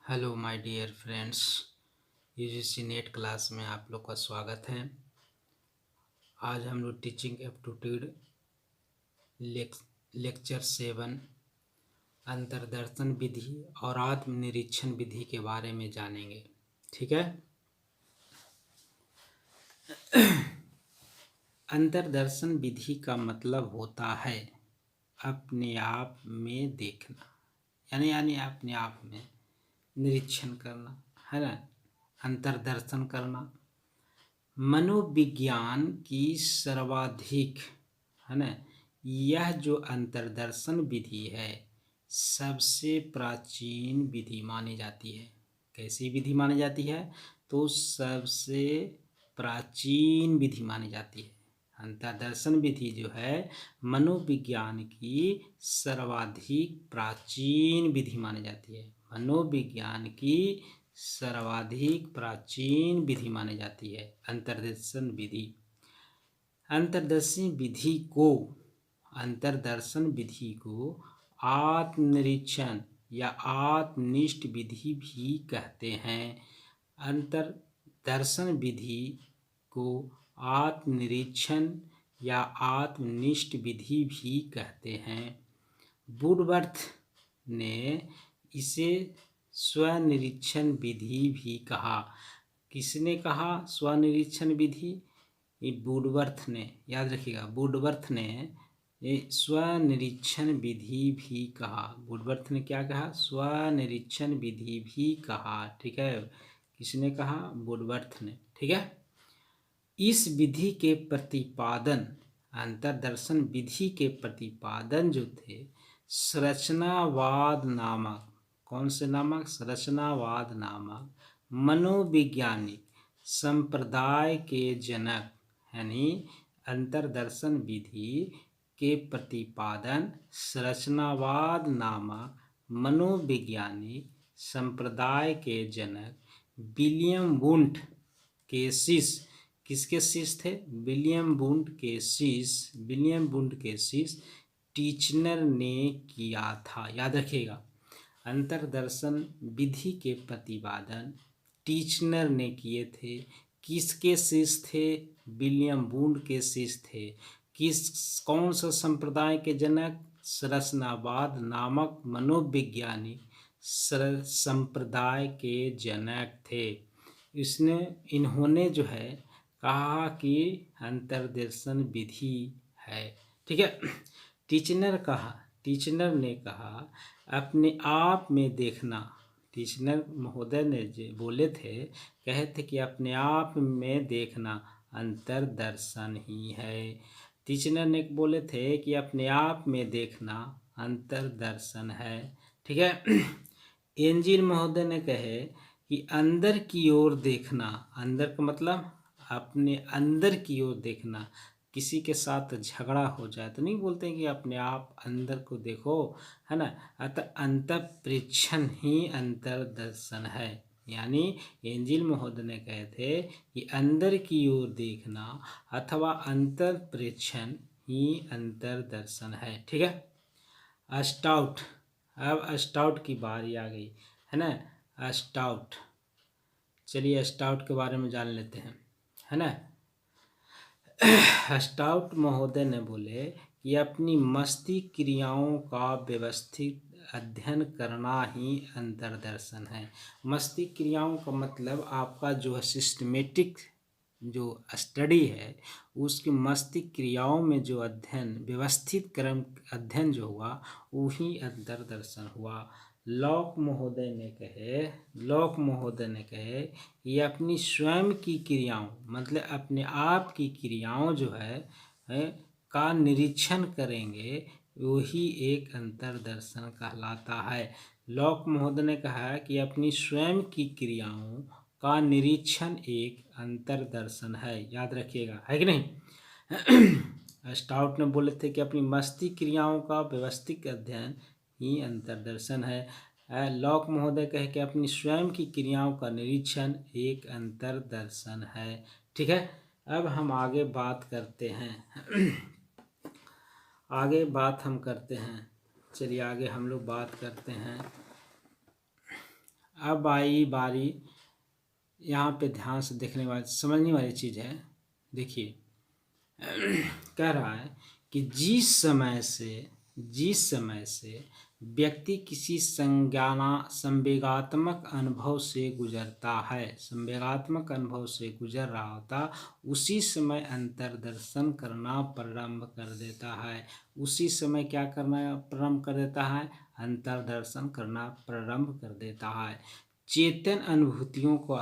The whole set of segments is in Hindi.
Hello my dear friends, UGC NET class में आप लोग का स्वागत है। आज हम लोग टीचिंग एप्टीट्यूड लेक्चर 7 अंतर्दर्शन विधि और आत्मनिरीक्षण विधि के बारे में जानेंगे। ठीक है। अंतर्दर्शन विधि का मतलब होता है अपने आप में देखना, यानी अपने आप में निरीक्षण करना, है ना। अंतर्दर्शन करना मनोविज्ञान की सर्वाधिक, है ना, यह जो अंतर्दर्शन विधि है सबसे प्राचीन विधि मानी जाती है। कैसी विधि मानी जाती है? तो सबसे प्राचीन विधि मानी जाती है। अंतर्दर्शन विधि जो है मनोविज्ञान की सर्वाधिक प्राचीन विधि मानी जाती है। मनोविज्ञान की सर्वाधिक प्राचीन विधि मानी जाती है अंतर्दर्शन विधि। अंतर्दर्शन विधि को आत्मनिरीक्षण या आत्मनिष्ठ विधि भी कहते हैं। अंतर्दर्शन विधि को आत्मनिरीक्षण या आत्मनिष्ठ विधि भी कहते हैं। वुडवर्थ ने इसे स्वनिरीक्षण विधि भी कहा। किसने कहा स्वनिरीक्षण विधि? ये वुडवर्थ ने, याद रखिएगा, वुडवर्थ ने ये स्वनिरीक्षण विधि भी कहा। वुडवर्थ ने क्या कहा? स्वनिरीक्षण विधि भी कहा। ठीक है, किसने कहा? वुडवर्थ ने। ठीक है। इस विधि के प्रतिपादन, अंतर्दर्शन विधि के प्रतिपादन जो थे संरचनावाद नामक, कौन से नामक? संरचनावाद नामक मनोवैज्ञानिक संप्रदाय के जनक, यानी अंतर्दर्शन विधि के प्रतिपादन संरचनावाद नामक मनोवैज्ञानिक संप्रदाय के जनक विलियम वुंट के शिष्य, किसके शिष्य थे? विलियम वुंट के शिष्य टीचनर ने किया था। याद रखिएगा, अंतर्दर्शन विधि के प्रतिपादन टीचनर ने किए थे। किसके शिष्य थे? विलियम वुंट के शिष्य थे। कौन सा संप्रदाय के जनक? संरचनावाद नामक मनोवैज्ञानिक संप्रदाय के जनक थे। इन्होंने जो है कहा कि अंतर्दर्शन विधि है। ठीक है। टीचनर ने कहा अपने आप में देखना। टीचनर महोदय ने जो बोले थे, कहे थे कि अपने आप में देखना अंतर्दर्शन ही है। टीचनर ने बोले थे कि अपने आप में देखना अंतर्दर्शन है। ठीक है। एंजिल महोदय ने कहे कि अंदर की ओर देखना। अंदर का मतलब अपने अंदर की ओर देखना। किसी के साथ झगड़ा हो जाए तो नहीं बोलते कि अपने आप अंदर को देखो, है ना। अतः अंतःप्रेक्षण ही अंतर्दर्शन है। यानी एंजिल महोदय ने कहे थे कि अंदर की ओर देखना अथवा अंतःप्रेक्षण ही अंतर्दर्शन है। ठीक है। स्टाउट, अब स्टाउट की बारी आ गई, है ना। स्टाउट, चलिए स्टाउट के बारे में जान लेते हैं, है ना। स्टाउट महोदय ने बोले कि अपनी मस्तिष्क क्रियाओं का व्यवस्थित अध्ययन करना ही अंतर्दर्शन है। मस्तिष्क क्रियाओं का मतलब आपका जो है सिस्टमेटिक जो स्टडी है, उसकी मस्तिष्क क्रियाओं में जो अध्ययन, व्यवस्थित क्रम अध्ययन जो हुआ वही अंतर्दर्शन हुआ। लॉक महोदय ने कहे ये अपनी स्वयं की क्रियाओं, मतलब अपने आप की क्रियाओं जो है का निरीक्षण करेंगे, वही एक अंतर्दर्शन कहलाता है। लॉक महोदय ने कहा कि अपनी स्वयं की क्रियाओं का निरीक्षण एक अंतर्दर्शन है। याद रखिएगा, है कि नहीं। स्टाउट ने बोले थे कि अपनी मस्तिष्क क्रियाओं का व्यवस्थित अध्ययन ही अंतर्दर्शन है। लॉक महोदय कहे कि अपनी स्वयं की क्रियाओं का निरीक्षण एक अंतर्दर्शन है। ठीक है। अब हम आगे बात करते हैं। चलिए आगे हम लोग बात करते हैं अब आई बारी यहाँ पे ध्यान से देखने वाली समझने वाली चीज़ है। देखिए कह रहा है कि जिस समय से व्यक्ति किसी संवेगात्मक अनुभव से गुजरता है, संवेगात्मक अनुभव से गुजर रहा होता, उसी समय अंतर्दर्शन करना प्रारंभ कर देता है। उसी समय क्या करना प्रारंभ कर देता है? अंतर्दर्शन करना प्रारंभ कर देता है। चेतन अनुभूतियों का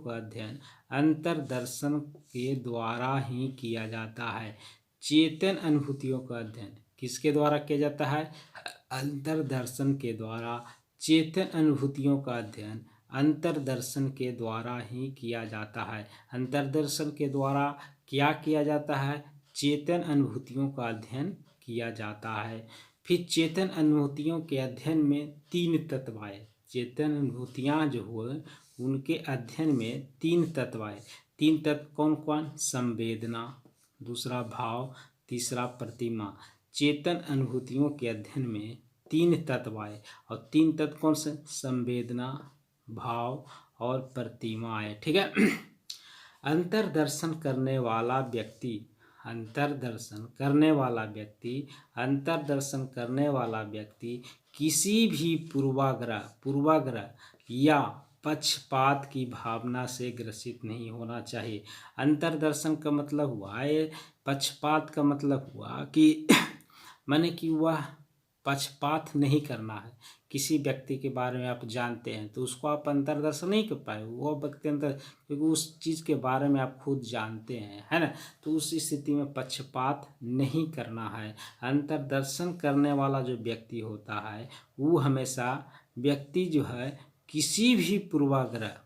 अध्ययन अंतर्दर्शन के द्वारा ही किया जाता है। चेतन अनुभूतियों का अध्ययन किसके द्वारा किया जाता है? अंतर्दर्शन के द्वारा। चेतन अनुभूतियों का अध्ययन अंतर्दर्शन के द्वारा ही किया जाता है। अंतर्दर्शन के द्वारा क्या किया जाता है? चेतन अनुभूतियों का अध्ययन किया जाता है। फिर चेतन अनुभूतियों के अध्ययन में 3 तत्व आए। चेतन अनुभूतियाँ जो हुए उनके अध्ययन में 3 तत्व आए। 3 तत्व कौन कौन? संवेदना, दूसरा भाव, तीसरा प्रतिमा। चेतन अनुभूतियों के अध्ययन में 3 तत्व आए और 3 तत्व कौन से? संवेदना, भाव और प्रतिमा आए। ठीक है। अंतर्दर्शन करने वाला व्यक्ति किसी भी पूर्वाग्रह या पक्षपात की भावना से ग्रसित नहीं होना चाहिए। अंतर्दर्शन का मतलब हुआ है, पक्षपात का मतलब हुआ कि माने कि वह पक्षपात नहीं करना है। किसी व्यक्ति के बारे में आप जानते हैं तो उसको आप अंतर्दर्शन नहीं कर पाए, वो व्यक्ति अंतर, क्योंकि उस चीज़ के बारे में आप खुद जानते हैं, है ना। तो उस स्थिति में पक्षपात नहीं करना है। अंतर्दर्शन करने वाला जो व्यक्ति होता है वो हमेशा व्यक्ति जो है किसी भी पूर्वाग्रह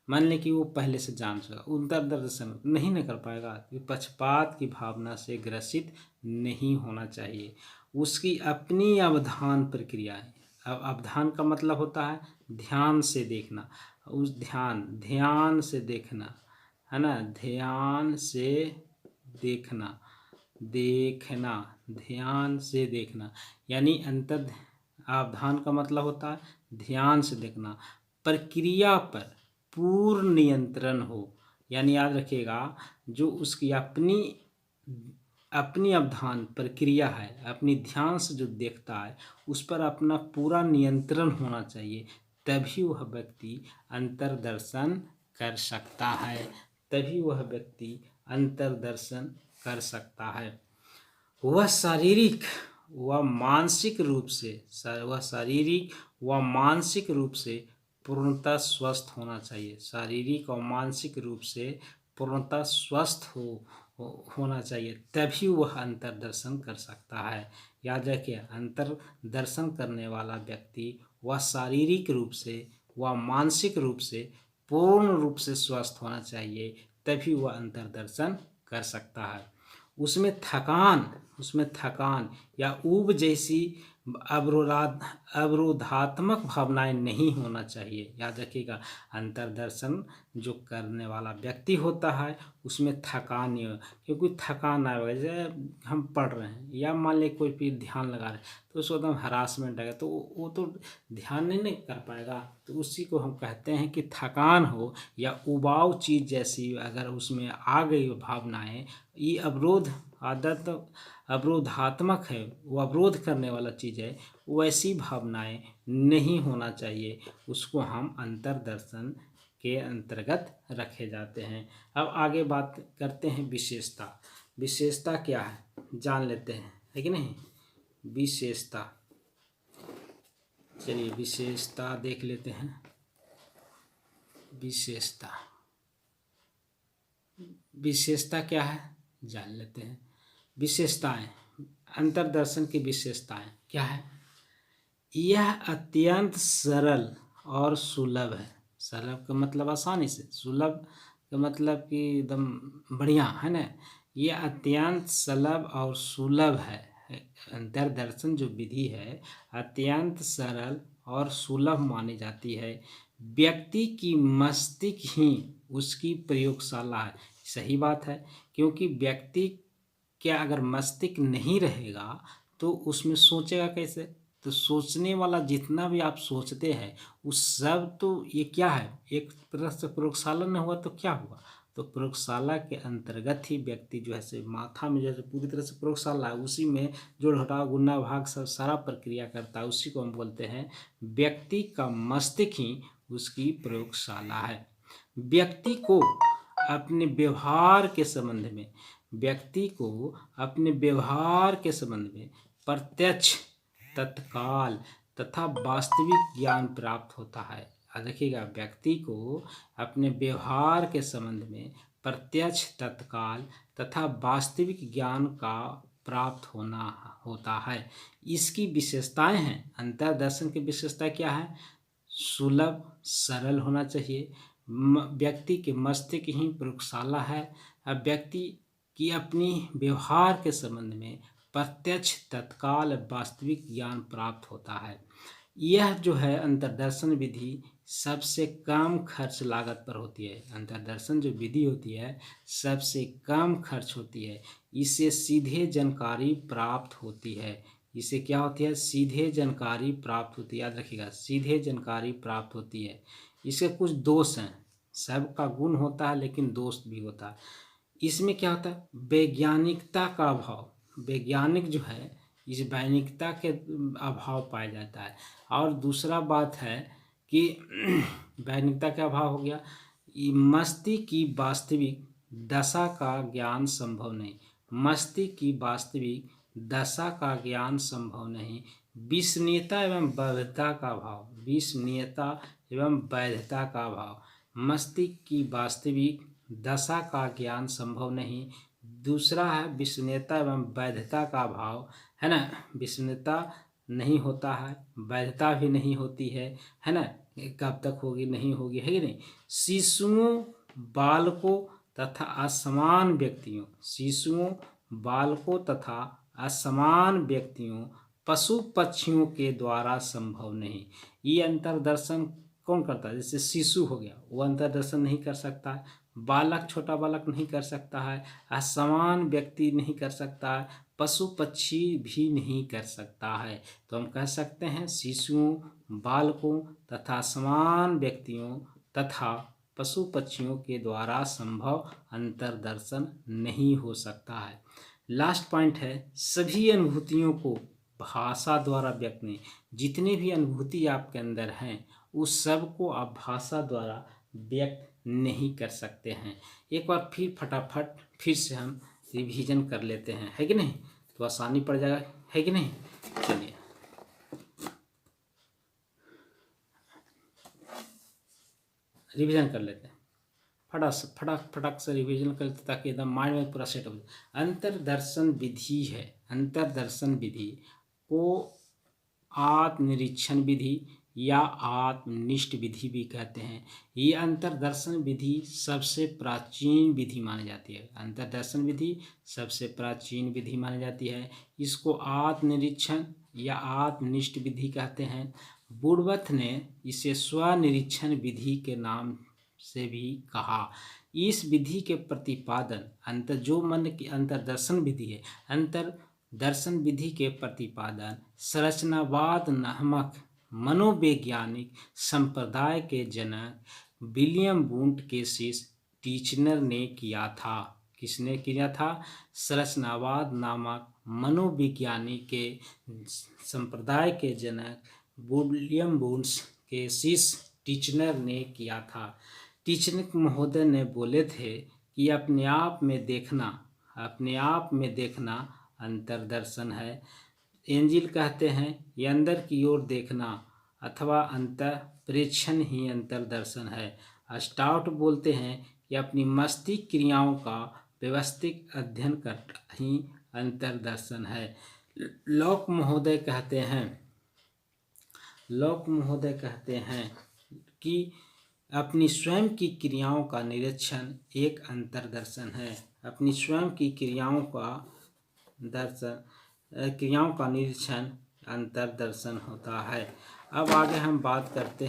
मान लें कि वो पहले से जान चुका, अंतर्दर्शन नहीं न कर पाएगा। पक्षपात की भावना से ग्रसित नहीं होना चाहिए। उसकी अपनी अवधान प्रक्रिया है। अब अवधान का मतलब होता है ध्यान से देखना, उस ध्यान से देखना, है ना। ध्यान से देखना यानी अवधान का मतलब होता है ध्यान से देखना। प्रक्रिया पर पूर्ण नियंत्रण हो, यानी याद रखिएगा जो उसकी अपनी अवधान प्रक्रिया है, अपनी ध्यान से जो देखता है उस पर अपना पूरा नियंत्रण होना चाहिए, तभी वह व्यक्ति अंतर्दर्शन कर सकता है। वह शारीरिक व मानसिक रूप से पूर्णतः स्वस्थ होना चाहिए। शारीरिक और मानसिक रूप से पूर्णतः स्वस्थ होना चाहिए, तभी वह अंतर्दर्शन कर सकता है। याद रखिए, अंतर्दर्शन करने वाला व्यक्ति वह शारीरिक रूप से व मानसिक रूप से पूर्ण रूप से स्वस्थ होना चाहिए, तभी वह अंतर्दर्शन कर सकता है। उसमें थकान या ऊब जैसी अवरोधात्मक भावनाएं नहीं होना चाहिए। याद रखिएगा, अंतर्दर्शन जो करने वाला व्यक्ति होता है उसमें थकान नहीं हो, क्योंकि थकान ना हो, जैसे हम पढ़ रहे हैं या मान लें कोई भी ध्यान लगा रहे हैं तो उसको एकदम हरासमेंट है तो वो तो ध्यान नहीं कर पाएगा। तो उसी को हम कहते हैं कि थकान हो या उबाऊ चीज़ जैसी अगर उसमें आ गई भावनाएं, ये अवरोधात्मक है, वो अवरोध करने वाला चीज़ है, वैसी भावनाएं नहीं होना चाहिए। उसको हम अंतर्दर्शन के अंतर्गत रखे जाते हैं। अब आगे बात करते हैं विशेषता क्या है जान लेते हैं, है कि नहीं। चलिए विशेषता देख लेते हैं। विशेषता क्या है जान लेते हैं। विशेषताएं, अंतर्दर्शन की विशेषताएं क्या है? यह अत्यंत सरल और सुलभ है। सरल का मतलब आसानी से, सुलभ का मतलब कि एकदम बढ़िया, है ना। यह अत्यंत सुलभ और सुलभ है। अंतर्दर्शन जो विधि है अत्यंत सरल और सुलभ मानी जाती है। व्यक्ति की मस्तिष्क ही उसकी प्रयोगशाला है। सही बात है, क्योंकि व्यक्ति क्या अगर मस्तिष्क नहीं रहेगा तो उसमें सोचेगा कैसे, तो सोचने वाला जितना भी आप सोचते हैं उस सब तो ये क्या है, एक तरह से प्रयोगशाला न हुआ तो क्या हुआ, तो प्रयोगशाला के अंतर्गत ही व्यक्ति जो है से माथा में जैसे पूरी तरह से प्रयोगशाला है, उसी में जोड़ घटाव गुणा भाग सब सारा प्रक्रिया करता है, उसी को हम बोलते हैं व्यक्ति का मस्तिष्क ही उसकी प्रयोगशाला है। व्यक्ति को अपने व्यवहार के संबंध में, व्यक्ति को अपने व्यवहार के संबंध में प्रत्यक्ष, तत्काल तथा वास्तविक ज्ञान प्राप्त होता है। देखिएगा, व्यक्ति को अपने व्यवहार के संबंध में प्रत्यक्ष, तत्काल तथा वास्तविक ज्ञान का प्राप्त होता है। इसकी विशेषताएं हैं, अंतर्दर्शन की विशेषता क्या है, सुलभ, सरल होना चाहिए, व्यक्ति के मस्तिष्क ही प्रयोगशाला है। अब व्यक्ति की अपनी व्यवहार के संबंध में प्रत्यक्ष, तत्काल, वास्तविक ज्ञान प्राप्त होता है। यह जो है अंतर्दर्शन विधि सबसे कम खर्च लागत पर होती है। अंतर्दर्शन जो विधि होती है सबसे कम खर्च होती है। इससे सीधे जानकारी प्राप्त होती है। इससे क्या होती है, सीधे जानकारी प्राप्त होती है। याद रखिएगा, सीधे जानकारी प्राप्त होती है। इसके कुछ दोष हैं, सबका गुण होता है लेकिन दोष भी होता है। इसमें क्या होता है, वैज्ञानिकता का अभाव, वैज्ञानिक जो है इस वैज्ञानिकता के अभाव पाया जाता है। और दूसरा बात है कि वैज्ञानिकता का अभाव हो गया, मस्तिष्क की वास्तविक दशा का ज्ञान संभव नहीं, मस्तिष्क की वास्तविक दशा का ज्ञान संभव नहीं। विश्वसनीयता एवं वैधता का अभाव, विश्वसनीयता एवं वैधता का अभाव, मस्तिष्क की वास्तविक दशा का ज्ञान संभव नहीं। दूसरा है विश्वसनीयता एवं वैधता का अभाव, है ना, विश्वसनीयता नहीं होता है, वैधता भी नहीं होती है ना, कब तक होगी नहीं होगी, है कि नहीं। शिशुओं, बालकों तथा असमान व्यक्तियों, शिशुओं, बालकों तथा असमान व्यक्तियों, पशु पक्षियों के द्वारा संभव नहीं। ये अंतर्दर्शन कौन करता है, जैसे शिशु हो गया वो अंतर्दर्शन नहीं कर सकता है, बालक, छोटा बालक नहीं कर सकता है, असमान व्यक्ति नहीं कर सकता है, पशु पक्षी भी नहीं कर सकता है। तो हम कह सकते हैं शिशुओं, बालकों तथा समान व्यक्तियों तथा पशु पक्षियों के द्वारा संभव अंतर्दर्शन नहीं हो सकता है। लास्ट पॉइंट है, सभी अनुभूतियों को भाषा द्वारा व्यक्त नहीं, जितने भी अनुभूति आपके अंदर हैं उस सब को आप भाषा द्वारा व्यक्त नहीं कर सकते हैं। एक बार फिर फटाफट फिर से हम रिवीजन कर लेते हैं, है कि नहीं, तो आसानी पड़ जाएगा, है कि नहीं। चलिए रिवीजन कर लेते हैं, फटाक से रिवीजन कर लेते ताकि एकदम माइंड में पूरा सेट हो जाए। अंतर्दर्शन विधि है, अंतर्दर्शन विधि को आत्मनिरीक्षण विधि या आत्मनिष्ठ विधि भी कहते हैं। ये अंतर्दर्शन विधि सबसे प्राचीन विधि मानी जाती है, अंतर्दर्शन विधि सबसे प्राचीन विधि मानी जाती है। इसको आत्मनिरीक्षण या आत्मनिष्ठ विधि कहते हैं। वुडवर्थ ने इसे स्वनिरीक्षण विधि के नाम से भी कहा। इस विधि के प्रतिपादन जो मन की अंतर्दर्शन विधि है, अंतर्दर्शन विधि के प्रतिपादन संरचनावाद नामक मनोवैज्ञानिक संप्रदाय के जनक विलियम वुंट के शिष्य टीचनर ने किया था। किसने किया था, संरचनावाद नामक मनोविज्ञानी के संप्रदाय के जनक विलियम वुंट के शिष्य टीचनर ने किया था। टीचनर महोदय ने बोले थे कि अपने आप में देखना, अपने आप में देखना अंतर्दर्शन है। एंजिल कहते हैं ये अंदर की ओर देखना अथवा अंतःप्रेक्षण ही अंतर्दर्शन है। स्टाउट बोलते हैं कि अपनी मस्तिष्क क्रियाओं का व्यवस्थित अध्ययन करना ही अंतर्दर्शन है। लॉक महोदय कहते हैं कि अपनी स्वयं की क्रियाओं का निरीक्षण एक अंतर्दर्शन है। अपनी स्वयं की क्रियाओं का निरीक्षण अंतर्दर्शन होता है। अब आगे हम बात करते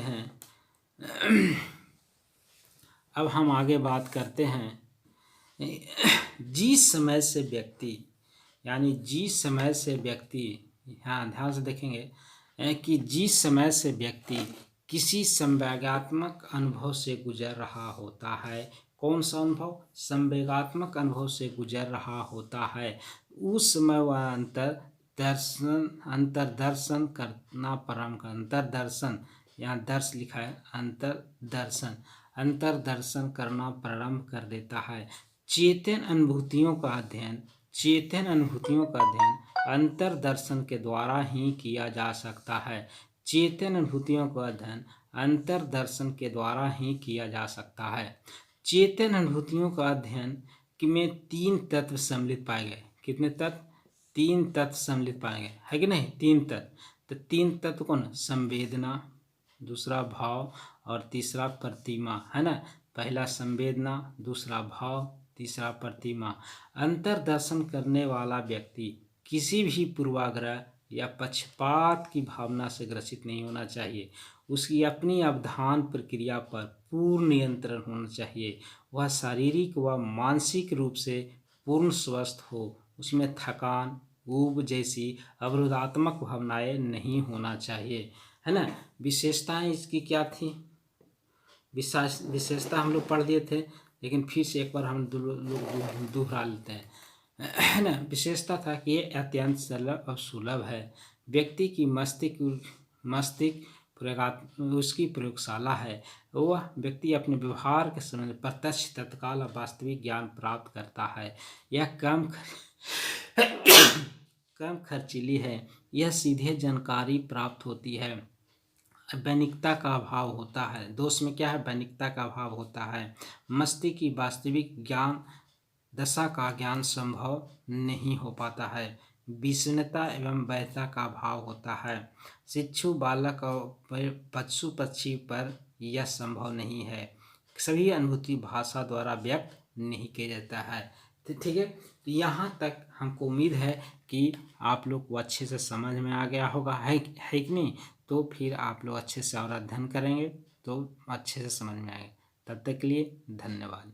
हैं जिस समय से व्यक्ति, हाँ ध्यान से देखेंगे, कि जिस समय से व्यक्ति किसी संवेगात्मक अनुभव से गुजर रहा होता है, कौन सा अनुभव? संवेगात्मक अनुभव से गुजर रहा होता है, उस समय वह अंतर्दर्शन करना प्रारंभ कर, अंतर्दर्शन, यहाँ दर्श लिखा है, अंतर्दर्शन करना प्रारंभ कर देता है। चेतन अनुभूतियों का अध्ययन अंतर्दर्शन के द्वारा ही किया जा सकता है। चेतन अनुभूतियों का अध्ययन अंतर्दर्शन के द्वारा ही किया जा सकता है। चेतन अनुभूतियों का अध्ययन में 3 तत्व सम्मिलित पाए गए। कितने तत्व? 3 तत्व सम्मिलित पाए गए, है कि नहीं? 3 तत्व। तो 3 तत्व कौन? संवेदना, दूसरा भाव और तीसरा प्रतिमा, है ना? पहला संवेदना, दूसरा भाव, तीसरा प्रतिमा। अंतर्दर्शन करने वाला व्यक्ति किसी भी पूर्वाग्रह या पक्षपात की भावना से ग्रसित नहीं होना चाहिए। उसकी अपनी अवधान प्रक्रिया पर पूर्ण नियंत्रण होना चाहिए। वह शारीरिक व मानसिक रूप से पूर्ण स्वस्थ हो। उसमें थकान, ऊब जैसी अवरोधात्मक भावनाएं नहीं होना चाहिए, है ना? विशेषताएं इसकी क्या थी? विशेषता हम लोग पढ़ दिए थे, लेकिन फिर से एक बार हम दोहरा लेते हैं, है ना? विशेषता था कि ये अत्यंत सरल और सुलभ है। व्यक्ति की मस्तिष्क उसकी प्रयोगशाला है। वह व्यक्ति अपने व्यवहार के समय प्रत्यक्ष, तत्काल और वास्तविक ज्ञान प्राप्त करता है। यह कम खर्चीली है। यह सीधे जानकारी प्राप्त होती है। वैनिकता का अभाव होता है। दोष में क्या है? वैनिकता का अभाव होता है। मस्तिष्क की वास्तविक ज्ञान दशा का ज्ञान संभव नहीं हो पाता है। विषण्णता एवं वैधता का अभाव होता है। शिशु, बालक और पशु पक्षी पर यह संभव नहीं है। सभी अनुभूति भाषा द्वारा व्यक्त नहीं किया जाता है। तो ठीक है, तो यहाँ तक हमको उम्मीद है कि आप लोग को अच्छे से समझ में आ गया होगा, है कि नहीं? तो फिर आप लोग अच्छे से और अध्ययन करेंगे तो अच्छे से समझ में आएगा। तब तक के लिए धन्यवाद।